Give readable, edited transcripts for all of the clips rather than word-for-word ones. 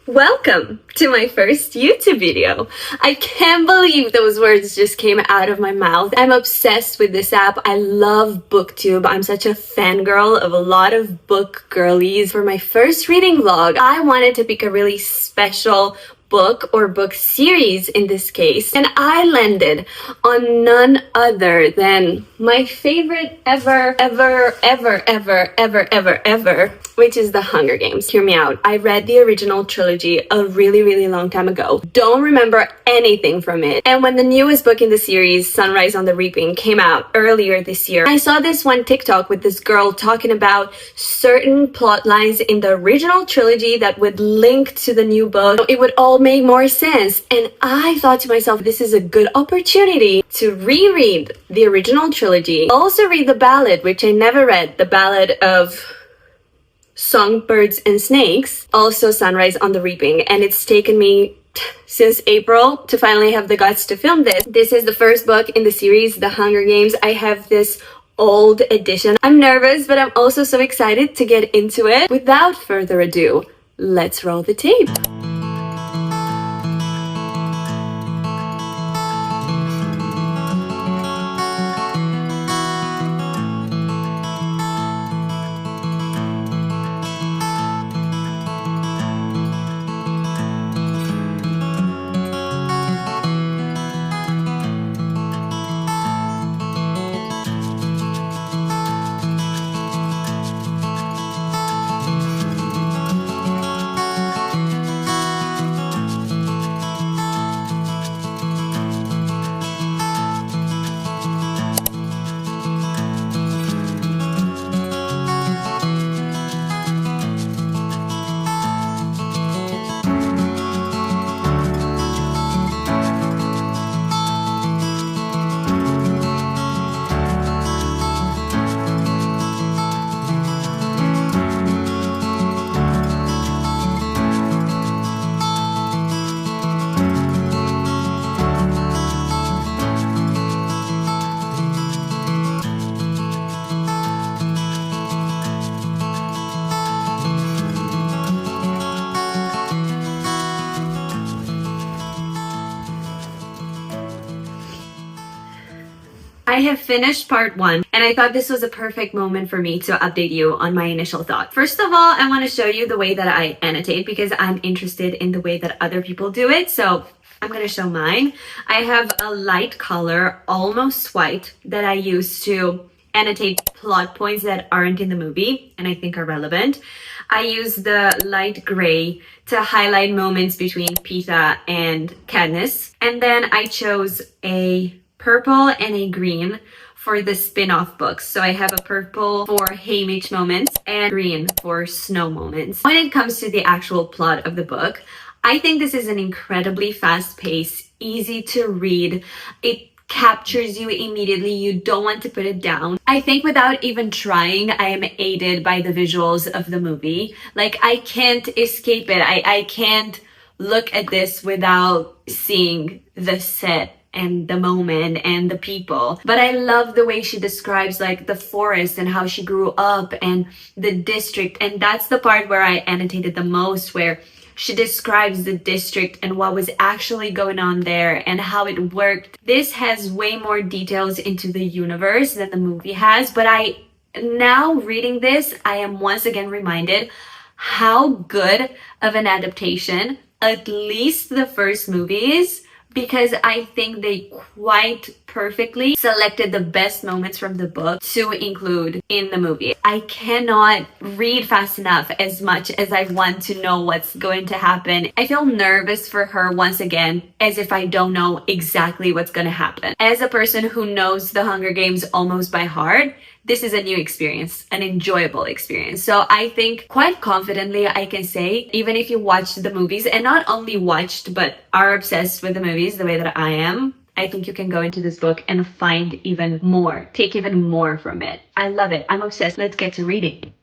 Welcome to my first YouTube video. I can't believe those words just came out of my mouth. I'm obsessed with this app. I love BookTube. I'm such a fangirl of a lot of book girlies. For my first reading vlog, I wanted to pick a really special book or book series in this case, and I landed on none other than my favorite ever, which is The Hunger Games. Hear me out. I read the original trilogy a really long time ago. Don't remember anything from it. And when the newest book in the series, Sunrise on the Reaping, came out earlier this year, I saw this one TikTok with this girl talking about certain plot lines in the original trilogy that would link to the new book. It would all make more sense. And I thought to myself, this is a good opportunity to reread the original trilogy. Also read the ballad, which I never read, the Ballad of Songbirds and Snakes, also Sunrise on the Reaping, and it's taken me since April to finally have the guts to film this. This is the first book in the series, The Hunger Games. I have this old edition. I'm nervous, but I'm also so excited to get into it. Without further ado, let's roll the tape. I have finished part one, and I thought this was a perfect moment for me to update you on my initial thought. First of all, I want to show you the way that I annotate because I'm interested in the way that other people do it. So I'm going to show mine. I have a light color, almost white, that I use to annotate plot points that aren't in the movie and I think are relevant. I use the light gray to highlight moments between Peeta and Katniss. And then I chose a purple and a green for the spin-off books. So I have a purple for Haymitch moments and green for Snow moments. When it comes to the actual plot of the book, I think this is an incredibly fast-paced, easy to read. It captures you immediately. You don't want to put it down. I think without even trying, I am aided by the visuals of the movie. Like, I can't escape it. I can't look at this without seeing the set and the moment and the people. But I love the way she describes like the forest and how she grew up and the district. And that's the part where I annotated the most, where she describes the district and what was actually going on there and how it worked. This has way more details into the universe than the movie has, but now reading this, I am once again reminded how good of an adaptation at least the first movie is, because I think they quite perfectly selected the best moments from the book to include in the movie. I cannot read fast enough as much as I want to know what's going to happen. I feel nervous for her once again, as if I don't know exactly what's going to happen. As a person who knows The Hunger Games almost by heart, this is a new experience, an enjoyable experience. So I think quite confidently I can say, even if you watched the movies, and not only watched, but are obsessed with the movies the way that I am, I think you can go into this book and find even more, take even more from it. I love it. I'm obsessed. Let's get to reading.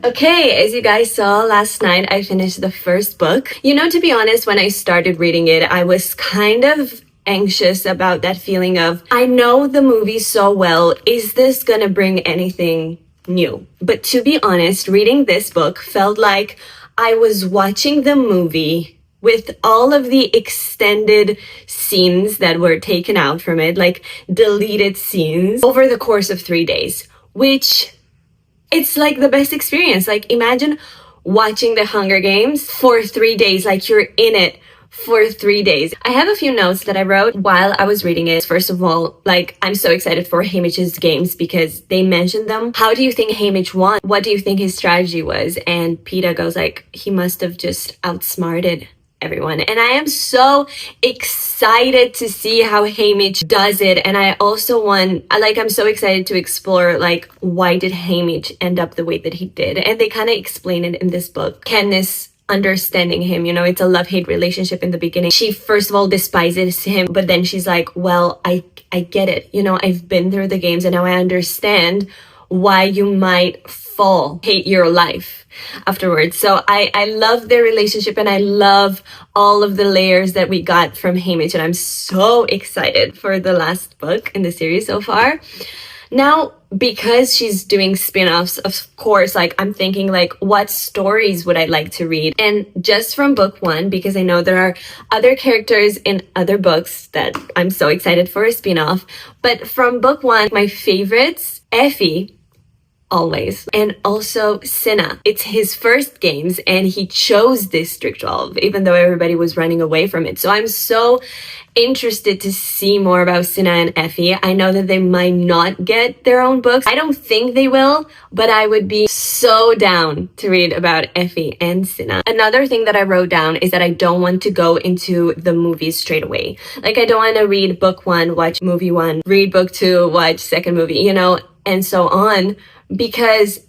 Okay, as you guys saw last night, I finished the first book. You know, to be honest, when I started reading it, I was kind of anxious about that feeling of, I know the movie so well, is this gonna bring anything new? But to be honest, reading this book felt like I was watching the movie with all of the extended scenes that were taken out from it, like deleted scenes, over the course of 3 days, which it's like the best experience. Like imagine watching the Hunger Games for 3 days, like you're in it for 3 days. I have a few notes that I wrote while I was reading it. First of all, like I'm so excited for Haymitch's games because they mentioned them. How do you think Haymitch won? What do you think his strategy was? And PETA goes like, he must have just outsmarted everyone. And I am so excited to see how Haymitch does it. And I also I'm so excited to explore, like, why did Haymitch end up the way that he did? And they kind of explain it in this book. Katniss understanding him, you know, it's a love-hate relationship in the beginning. She first of all despises him, but then she's like, well, I get it. You know, I've been through the games and now I understand why you might hate your life afterwards. So I love their relationship and I love all of the layers that we got from Haymitch, and I'm so excited for the last book in the series so far. Now, because she's doing spin-offs, of course, like I'm thinking like, what stories would I like to read? And just from book one, because I know there are other characters in other books that I'm so excited for a spin-off, but from book one, my favorites, Effie, always. And also Cinna. It's his first games and he chose District 12, even though everybody was running away from it. So I'm so interested to see more about Cinna and Effie. I know that they might not get their own books. I don't think they will, but I would be so down to read about Effie and Cinna. Another thing that I wrote down is that I don't want to go into the movies straight away. Like I don't want to read book one, watch movie one, read book two, watch second movie, you know, and so on. Because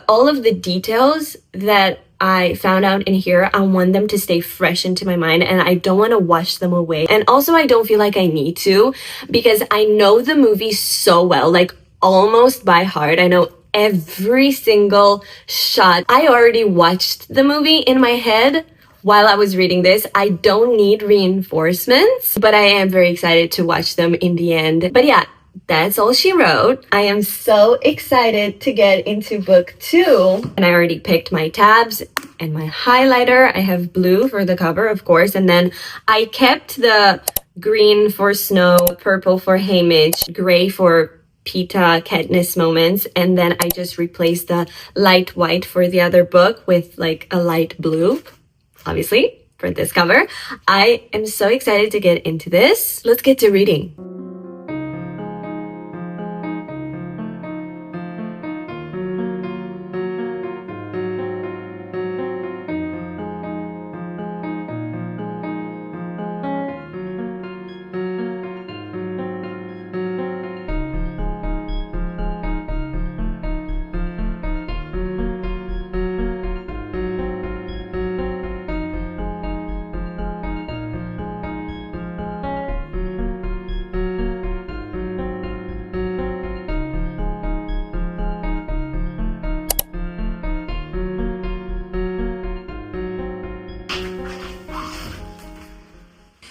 all of the details that I found out in here, I want them to stay fresh into my mind and I don't want to wash them away. And also I don't feel like I need to, because I know the movie so well, like almost by heart. I know every single shot. I already watched the movie in my head while I was reading this. I don't need reinforcements, but I am very excited to watch them in the end. But yeah, that's all she wrote. I am so excited to get into book two. And I already picked my tabs and my highlighter. I have blue for the cover, of course. And then I kept the green for Snow, purple for Haymitch, gray for PETA Katniss moments. And then I just replaced the light white for the other book with like a light blue, obviously, for this cover. I am so excited to get into this. Let's get to reading.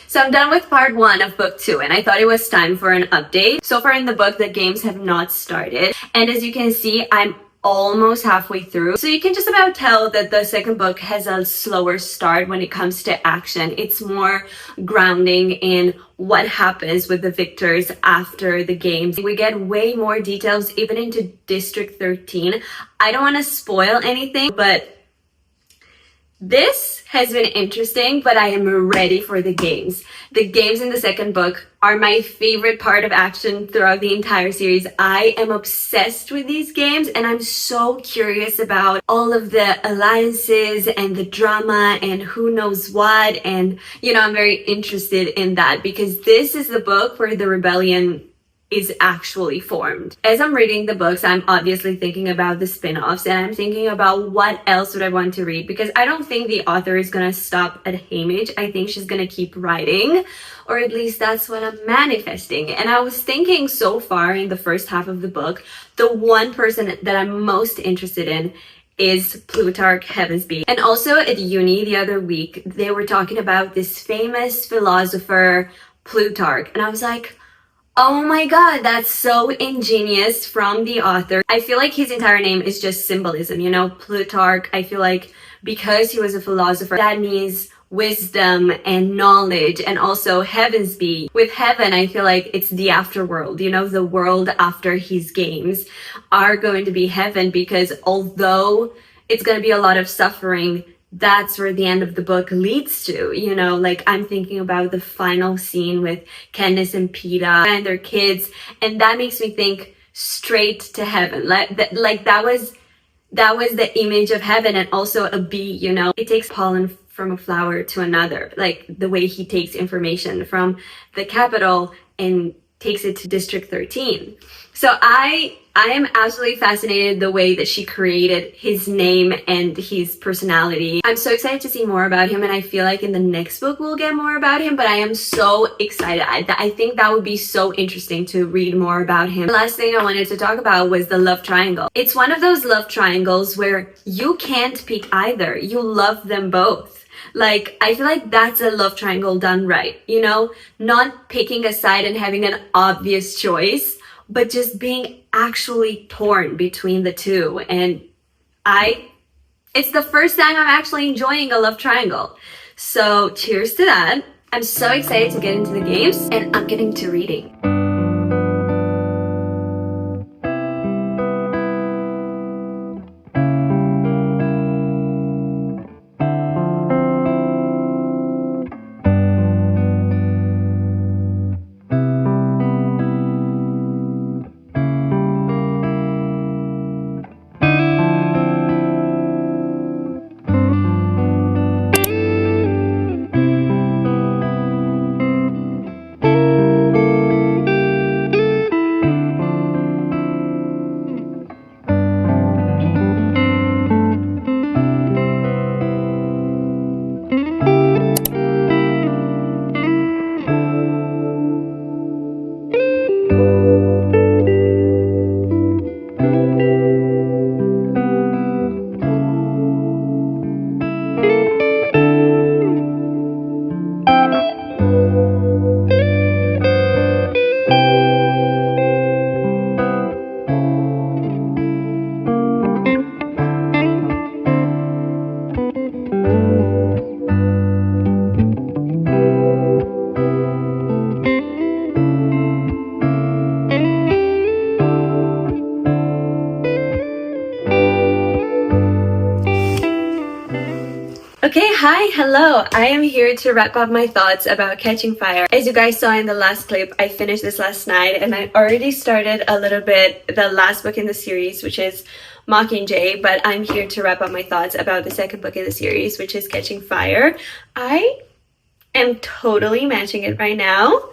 So I'm done with part one of book two, and I thought it was time for an update. So far in the book, the games have not started. And as you can see, I'm almost halfway through. So you can just about tell that the second book has a slower start when it comes to action. It's more grounding in what happens with the victors after the games. We get way more details even into District 13. I don't want to spoil anything, but this has been interesting, but I am ready for the games. The games in the second book are my favorite part of action throughout the entire series. I am obsessed with these games and I'm so curious about all of the alliances and the drama and who knows what. And, you know, I'm very interested in that because this is the book where the rebellion is actually formed. As I'm reading the books, I'm obviously thinking about the spin-offs and I'm thinking about what else would I want to read, because I don't think the author is gonna stop at Haymitch. I think she's gonna keep writing, or at least that's what I'm manifesting. And I was thinking so far in the first half of the book, the one person that I'm most interested in is Plutarch Heavensbee. And also at uni the other week, they were talking about this famous philosopher Plutarch, and I was like, oh my god, that's so ingenious from the author. I feel like his entire name is just symbolism, you know, Plutarch. I feel like because he was a philosopher, that means wisdom and knowledge, and also Heavensbee. With heaven, I feel like it's the afterworld, you know, the world after his games are going to be heaven, because although it's going to be a lot of suffering, that's where the end of the book leads to, you know. Like, I'm thinking about the final scene with Candace and Peeta and their kids, and that makes me think straight to heaven. That was the image of heaven. And also a bee, you know, it takes pollen from a flower to another, like the way he takes information from the capital and takes it to District 13. So I am absolutely fascinated the way that she created his name and his personality. I'm so excited to see more about him, and I feel like in the next book we'll get more about him, but I am so excited. I think that would be so interesting to read more about him. The last thing I wanted to talk about was the love triangle. It's one of those love triangles where you can't pick either. You love them both. Like, I feel like that's a love triangle done right, you know? Not picking a side and having an obvious choice, but just being actually torn between the two. And it's the first time I'm actually enjoying a love triangle. So cheers to that. I'm so excited to get into the games, and I'm getting to reading. Okay, hi, hello. I am here to wrap up my thoughts about Catching Fire. As you guys saw in the last clip, I finished this last night, and I already started a little bit the last book in the series, which is Mockingjay, but I'm here to wrap up my thoughts about the second book in the series, which is Catching Fire. I am totally matching it right now.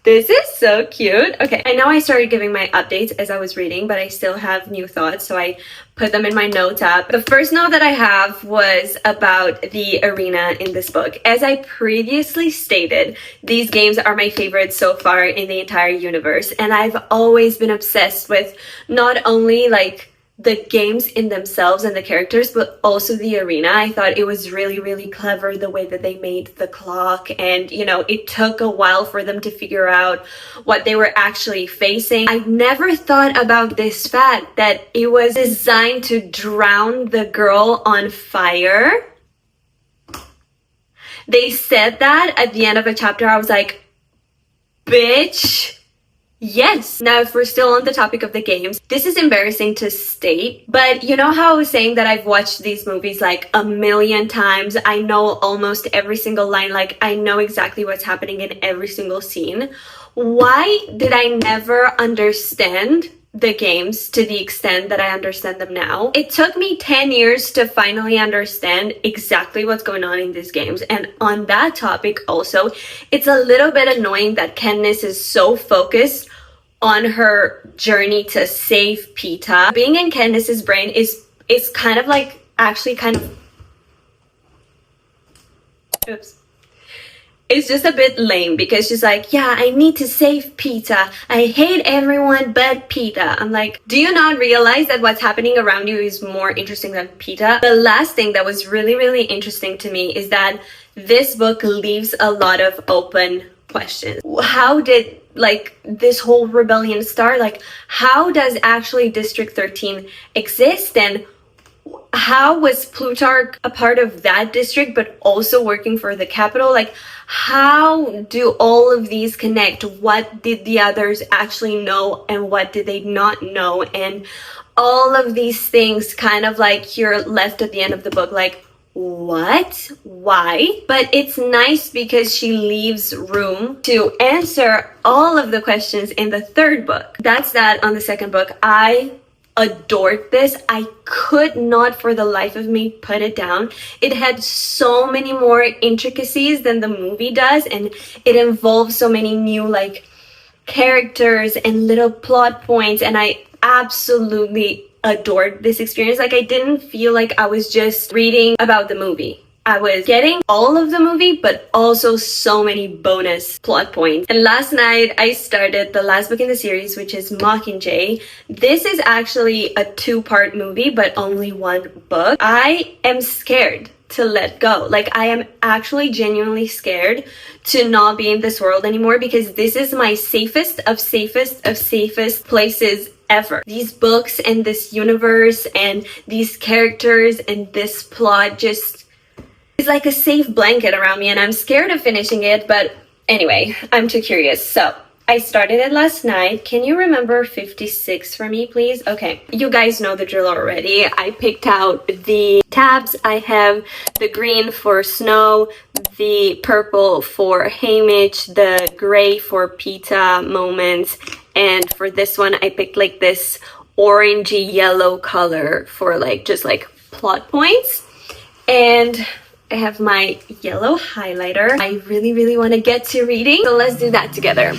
This is so cute. Okay, I know I started giving my updates as I was reading, but I still have new thoughts, so I put them in my notes app. The first note that I have was about the arena in this book. As I previously stated, these games are my favorites so far in the entire universe, and I've always been obsessed with not only like the games in themselves and the characters, but also the arena. I thought it was really, really clever the way that they made the clock, and you know, it took a while for them to figure out what they were actually facing. I never thought about this fact that it was designed to drown the girl on fire. They said that at the end of a chapter. I was like, bitch. Yes. Now, if we're still on the topic of the games, this is embarrassing to state, but you know how I was saying that I've watched these movies like a million times. I know almost every single line, like I know exactly what's happening in every single scene. Why did I never understand the games to the extent that I understand them now? It took me 10 years to finally understand exactly what's going on in these games. And on that topic also, it's a little bit annoying that Katniss is so focused on her journey to save Peeta. Being in Candace's brain is kind of like actually kind of it's just a bit lame because she's like, yeah, I need to save Peeta. I hate everyone but Peeta. I'm like, do you not realize that what's happening around you is more interesting than Peeta? The last thing that was really, really interesting to me is that this book leaves a lot of open questions. How did like this whole rebellion start? Like, how does actually District 13 exist? And how was Plutarch a part of that district but also working for the capital? Like, how do all of these connect? What did the others actually know and what did they not know? And all of these things kind of like you're left at the end of the book like, what? Why? But it's nice because she leaves room to answer all of the questions in the third book. That's that on the second book. I adored this. I could not for the life of me put it down. It had so many more intricacies than the movie does, and it involves so many new like characters and little plot points, and I absolutely adored this experience. Like, I didn't feel like I was just reading about the movie. I was getting all of the movie, but also so many bonus plot points. And last night I started the last book in the series, which is Mockingjay. This is actually a 2-part movie, but only 1 book. I am scared to let go. Like, I am actually genuinely scared to not be in this world anymore because this is my safest of safest places ever. These books and this universe and these characters and this plot just is like a safe blanket around me, and I'm scared of finishing it. But anyway, I'm too curious. So I started it last night. Can you remember 56 for me, please? Okay, you guys know the drill already. I picked out the tabs. I have the green for Snow, the purple for Haymitch, the gray for Peeta moments, and for this one I picked like this orangey yellow color for like just like plot points. And I have my yellow highlighter. I really want to get to reading, so let's do that together.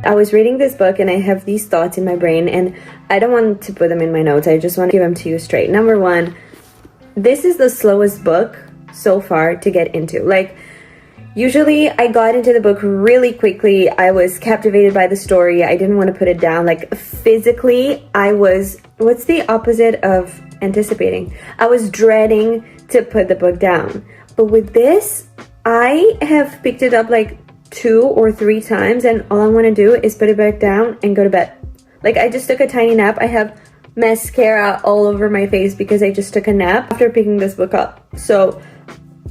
I was reading this book and I have these thoughts in my brain and I don't want to put them in my notes. I just want to give them to you straight. Number 1, this is the slowest book so far to get into. Like, usually I got into the book really quickly. I was captivated by the story. I didn't want to put it down. Like, physically, I was, what's the opposite of anticipating? I was dreading to put the book down. But with this, I have picked it up like 2 or 3 times and all I want to do is put it back down and go to bed. Like, I just took a tiny nap. I have mascara all over my face because I just took a nap after picking this book up. So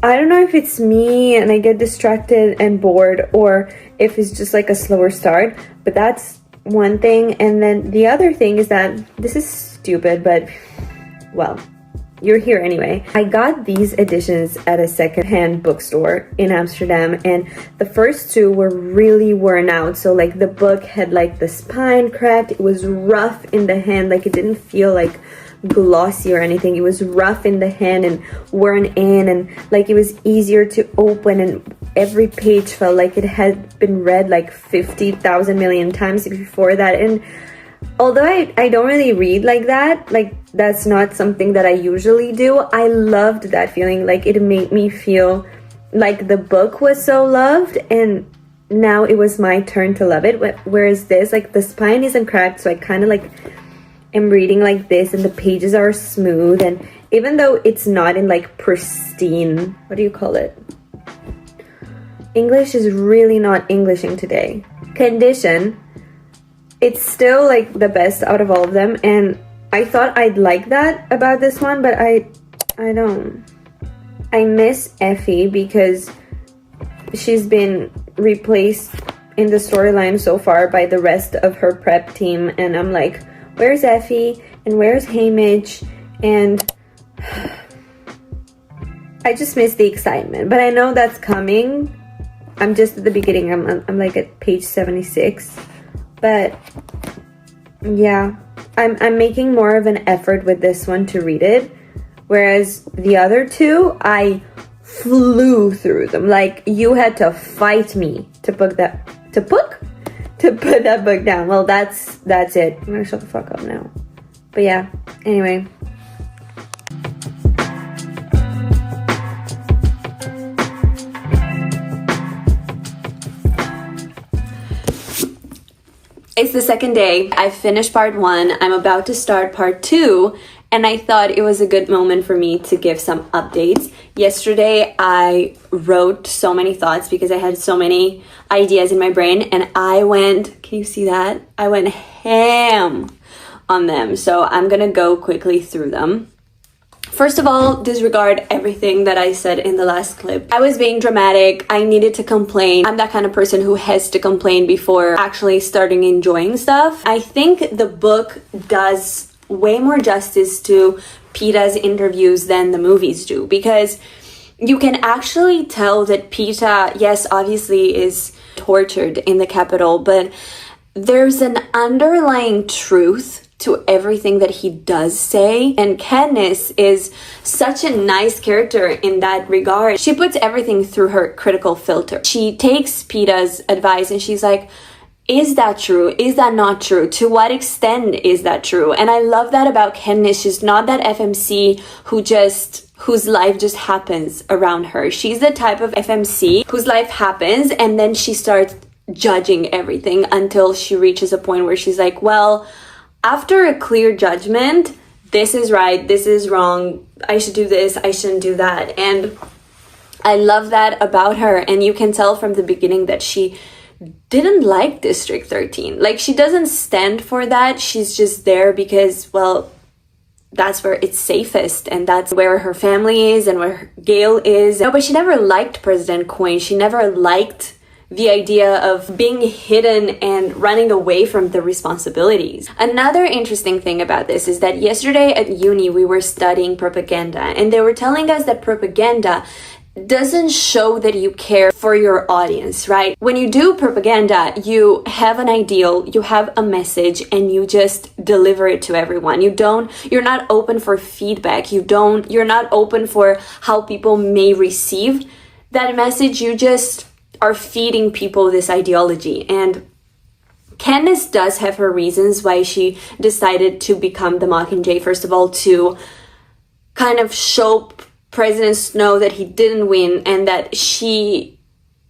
I don't know if it's me and I get distracted and bored or if it's just like a slower start, but that's one thing. And then the other thing is that this is stupid, but well, you're here anyway. I got these editions at a secondhand bookstore in Amsterdam and the first 2 were really worn out. So like the book had like the spine cracked. It was rough in the hand. Like, it didn't feel like glossy or anything. It was rough in the hand and worn in, and like it was easier to open, and every page felt like it had been read like 50,000 million times before that. And although I don't really read like that, like that's not something that I usually do, I loved that feeling. Like, it made me feel like the book was so loved and now it was my turn to love it. Whereas this, like, the spine isn't cracked, so I kind of like am reading like this and the pages are smooth, and even though it's not in like pristine, what do you call it? English is really not Englishing today. Condition, it's still like the best out of all of them, and I thought I'd like that about this one, but I don't. I miss Effie because she's been replaced in the storyline so far by the rest of her prep team, and I'm like, where's Effie and where's Haymitch? And I just miss the excitement, but I know that's coming. I'm just at the beginning. I'm like at page 76, but yeah, I'm making more of an effort with this one to read it, whereas the other 2 I flew through them. Like, you had to fight me to put that book down. Well, that's it. I'm gonna shut the fuck up now. But yeah, anyway. It's the second day. I finished part 1. I'm about to start part 2. And I thought it was a good moment for me to give some updates. Yesterday, I wrote so many thoughts because I had so many ideas in my brain. And I went, can you see that? I went ham on them. So I'm gonna go quickly through them. First of all, disregard everything that I said in the last clip. I was being dramatic. I needed to complain. I'm that kind of person who has to complain before actually starting enjoying stuff. I think the book does way more justice to Peta's interviews than the movies do, because you can actually tell that Peta, yes, obviously is tortured in the Capitol, but there's an underlying truth to everything that he does say. And Katniss is such a nice character in that regard. She puts everything through her critical filter. She takes Peta's advice and she's like, is that true? Is that not true? To what extent is that true? And I love that about Katniss. She's not that FMC whose life just happens around her. She's the type of FMC whose life happens and then she starts judging everything until she reaches a point where she's like, well, after a clear judgment, this is right, this is wrong, I should do this, I shouldn't do that. And I love that about her. And you can tell from the beginning that she didn't like District 13. Like, she doesn't stand for that. She's just there because, well, that's where it's safest and that's where her family is and where Gale is. No, but she never liked President Coin. She never liked the idea of being hidden and running away from the responsibilities. Another interesting thing about this is that yesterday at uni we were studying propaganda and they were telling us that propaganda doesn't show that you care for your audience, right? When you do propaganda, you have an ideal, you have a message, and you just deliver it to everyone. You're not open for feedback. You're not open for how people may receive that message. You just are feeding people this ideology. And Candace does have her reasons why she decided to become the Mockingjay. First of all, to kind of show President Snow that he didn't win and that she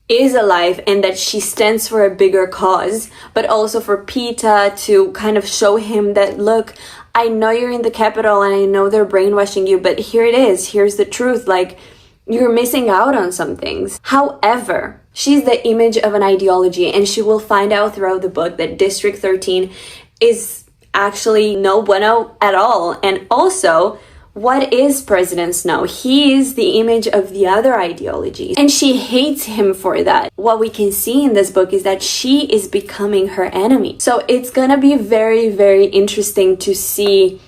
is alive and that she stands for a bigger cause, but also for Peta to kind of show him that, look, I know you're in the Capitol and I know they're brainwashing you, but here it is, here's the truth, like, you're missing out on some things. However, she's the image of an ideology, and she will find out throughout the book that District 13 is actually no bueno at all. And also, what is President Snow? He is the image of the other ideologies, and she hates him for that. What we can see in this book is that she is becoming her enemy. So it's gonna be very, very interesting to see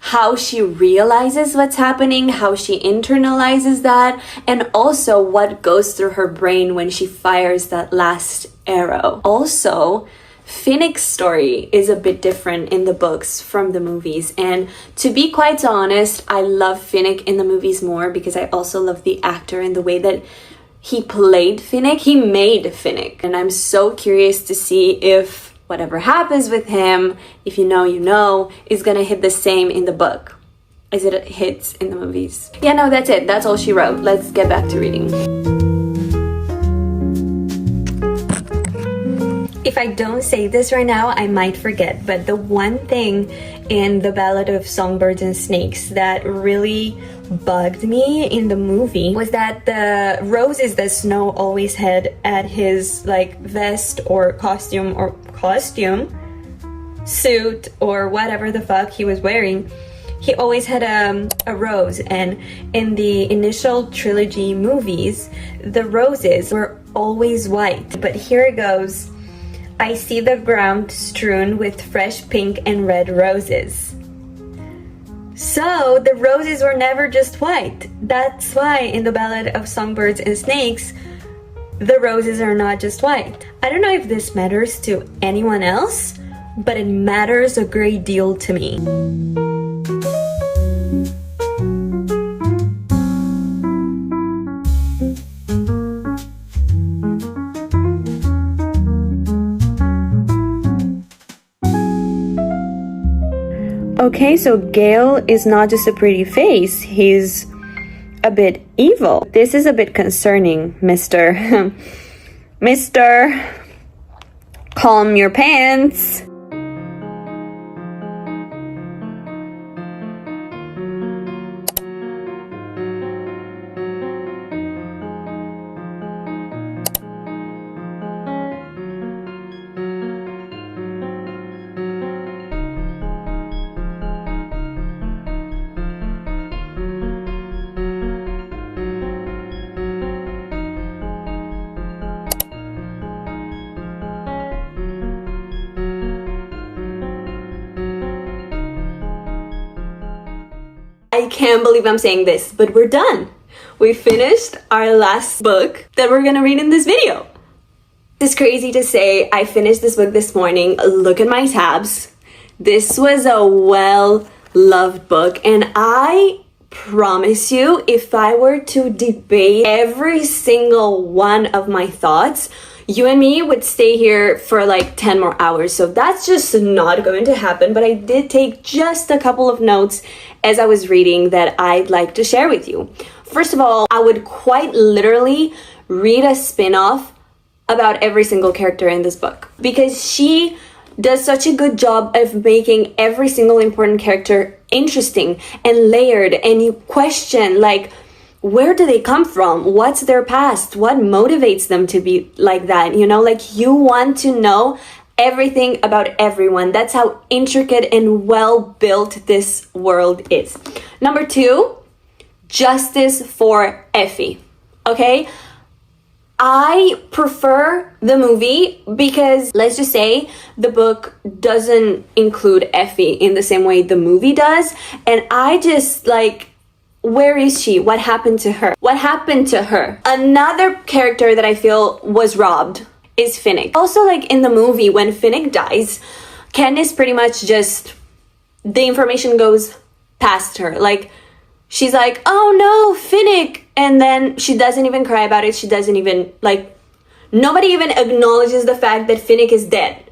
how she realizes what's happening, how she internalizes that, and also what goes through her brain when she fires that last arrow. Also, Finnick's story is a bit different in the books from the movies, and to be quite honest, I love Finnick in the movies more because I also love the actor and the way that he played Finnick. He made Finnick, and I'm so curious to see if whatever happens with him, if you know, you know, is gonna hit the same in the book as it hits in the movies. Yeah, no, that's it. That's all she wrote. Let's get back to reading. If I don't say this right now, I might forget, but the one thing in the Ballad of Songbirds and Snakes that really bugged me in the movie was that the roses that Snow always had at his like vest or costume suit or whatever the fuck he was wearing, he always had a rose. And in the initial trilogy movies, the roses were always white, but here it goes. I see the ground strewn with fresh pink and red roses. So the roses were never just white. That's why in the Ballad of Songbirds and Snakes, the roses are not just white. I don't know if this matters to anyone else, but it matters a great deal to me. Okay, so Gale is not just a pretty face, he's a bit evil. This is a bit concerning, Mr. Mr. Calm your pants. I can't believe I'm saying this, but we're done. We finished our last book that we're gonna read in this video. It's crazy to say I finished this book this morning. Look at my tabs. This was a well-loved book, and I promise you, if I were to debate every single one of my thoughts, you and me would stay here for like 10 more hours. So that's just not going to happen. But I did take just a couple of notes as I was reading that I'd like to share with you. First of all, I would quite literally read a spin-off about every single character in this book, because she does such a good job of making every single important character interesting and layered, and you question, like, where do they come from? What's their past? What motivates them to be like that? You know, like, you want to know everything about everyone. That's how intricate and well built this world is. Number 2, justice for Effie. Okay? I prefer the movie because, let's just say, the book doesn't include Effie in the same way the movie does. And I just, like, where is she? What happened to her? What happened to her? Another character that I feel was robbed is Finnick. Also, like, in the movie, when Finnick dies, Candace pretty much just, the information goes past her. Like, she's like, oh no, Finnick! And then she doesn't even cry about it. She doesn't even, like, nobody even acknowledges the fact that Finnick is dead.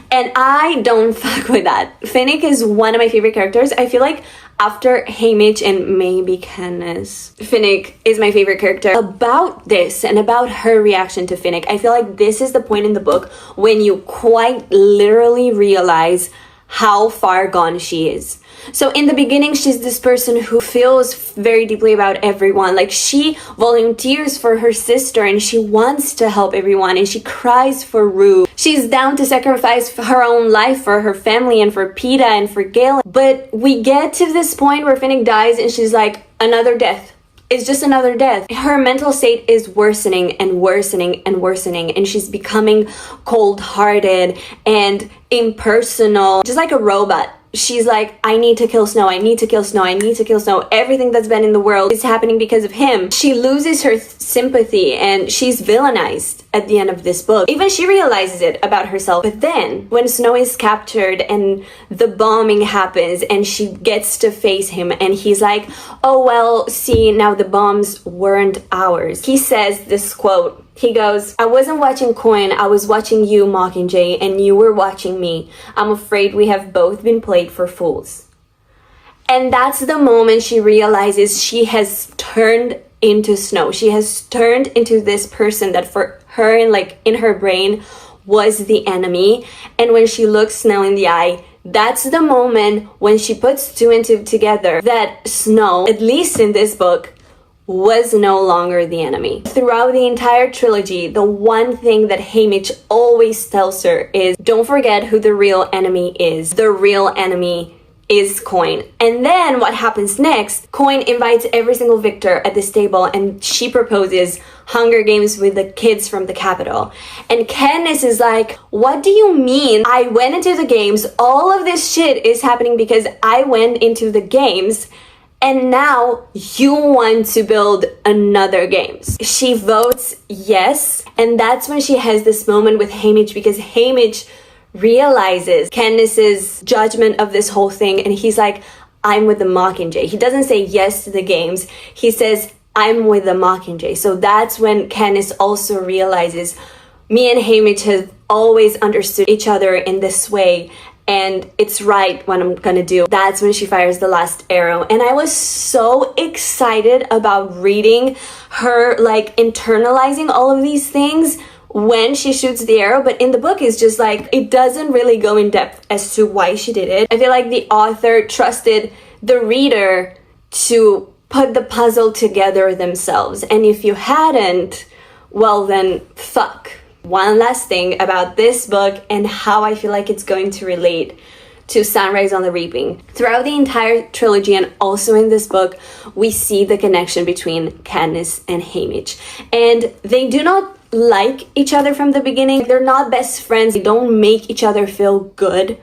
And I don't fuck with that. Finnick is one of my favorite characters. I feel like after Haymitch and maybe Candace, Finnick is my favorite character. About this and about her reaction to Finnick, I feel like this is the point in the book when you quite literally realize how far gone she is. So in the beginning, she's this person who feels very deeply about everyone. Like, she volunteers for her sister and she wants to help everyone, and she cries for Rue. She's down to sacrifice her own life for her family and for Peta and for Gale. But we get to this point where Finnick dies and she's like, another death. It's just another death. Her mental state is worsening and worsening and worsening, and she's becoming cold-hearted and impersonal, just like a robot. She's like, I need to kill Snow, I need to kill Snow, I need to kill Snow. Everything that's been in the world is happening because of him. She loses her sympathy and she's villainized at the end of this book. Even she realizes it about herself. But then, when Snow is captured and the bombing happens and she gets to face him and he's like, oh well, see, now the bombs weren't ours. He says this quote. He goes, I wasn't watching Coin, I was watching you, Mockingjay, and you were watching me. I'm afraid we have both been played for fools. And that's the moment she realizes she has turned into Snow. She has turned into this person that for her, and like in her brain, was the enemy. And when she looks Snow in the eye, that's the moment when she puts two and two together, that Snow, at least in this book, was no longer the enemy. Throughout the entire trilogy, the one thing that Haymitch always tells her is, don't forget who the real enemy is. The real enemy is Coin. And then what happens next? Coin invites every single victor at this table and she proposes Hunger Games with the kids from the capital. And Candace is like, what do you mean? I went into the games. All of this shit is happening because I went into the games. And now you want to build another games. She votes yes. And that's when she has this moment with Haymitch, because Haymitch realizes Candace's judgment of this whole thing. And he's like, I'm with the Mockingjay. He doesn't say yes to the games. He says, I'm with the Mockingjay. So that's when Candace also realizes, me and Haymitch have always understood each other in this way. and it's right what I'm gonna do. That's when she fires the last arrow. And I was so excited about reading her like internalizing all of these things when she shoots the arrow. But in the book, it's just like, it doesn't really go in depth as to why she did it. I feel like the author trusted the reader to put the puzzle together themselves. And if you hadn't, well then fuck. One last thing about this book and how I feel like it's going to relate to Sunrise on the Reaping. Throughout the entire trilogy and also in this book, we see the connection between Katniss and Haymitch. And they do not like each other from the beginning. They're not best friends. They don't make each other feel good,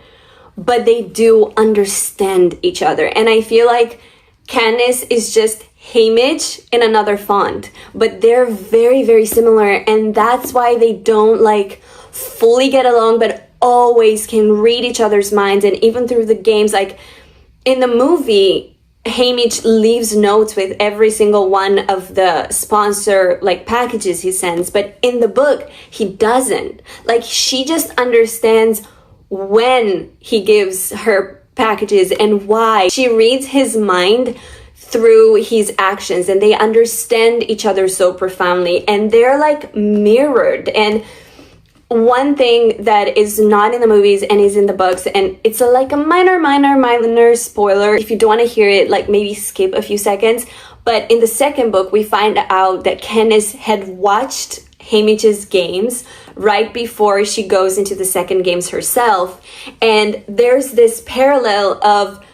but they do understand each other. And I feel like Katniss is just Haymitch in another font, but they're very, very similar, and that's why they don't like fully get along, but always can read each other's minds. And even through the games, like in the movie, Haymitch leaves notes with every single one of the sponsor like packages he sends, but in the book he doesn't. Like, she just understands when he gives her packages and why. She reads his mind through his actions, and they understand each other so profoundly, and they're like mirrored. And one thing that is not in the movies and is in the books, and it's like a minor spoiler, if you don't want to hear it, like maybe skip a few seconds, but in the second book we find out that Katniss had watched Haymitch's games right before she goes into the second games herself, and there's this parallel of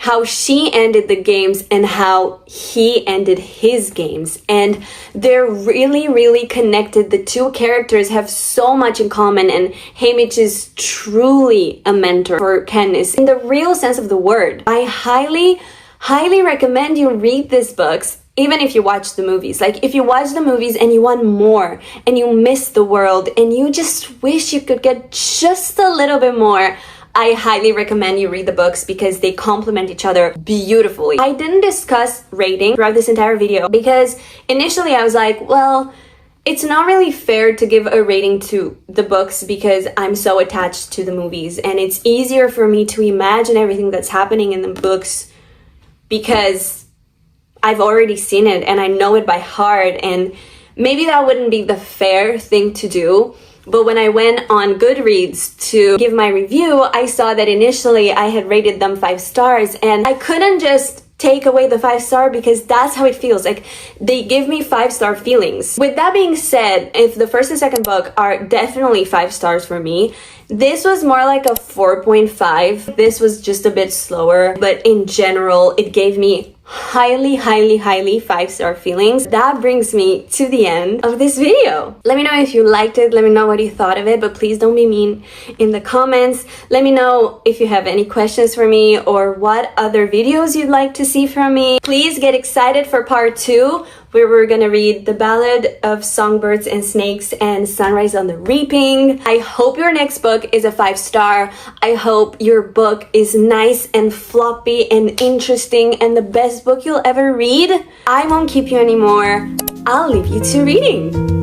how she ended the games and how he ended his games, and they're really connected. The two characters have so much in common, and Haymitch is truly a mentor for Katniss in the real sense of the word. I highly recommend you read these books, even if you watch the movies. Like, if you watch the movies and you want more and you miss the world and you just wish you could get just a little bit more, I highly recommend you read the books because they complement each other beautifully. I didn't discuss rating throughout this entire video because initially I was like, well, it's not really fair to give a rating to the books because I'm so attached to the movies, and it's easier for me to imagine everything that's happening in the books because I've already seen it and I know it by heart, and maybe that wouldn't be the fair thing to do. But when I went on Goodreads to give my review, I saw that initially I had rated them 5 stars, and I couldn't just take away the 5-star because that's how it feels. Like, they give me 5-star feelings. With that being said, if the first and second book are definitely 5 stars for me, this was more like a 4.5. This was just a bit slower, but in general, it gave me highly 5-star feelings. That brings me to the end of this video. Let me know if you liked it. Let me know what you thought of it, but please don't be mean in the comments. Let me know if you have any questions for me or what other videos you'd like to see from me. Please get excited for part 2, where we're gonna read The Ballad of Songbirds and Snakes and Sunrise on the Reaping. I hope your next book is a 5-star. I hope your book is nice and floppy and interesting and the best book you'll ever read. I won't keep you anymore. I'll leave you to reading.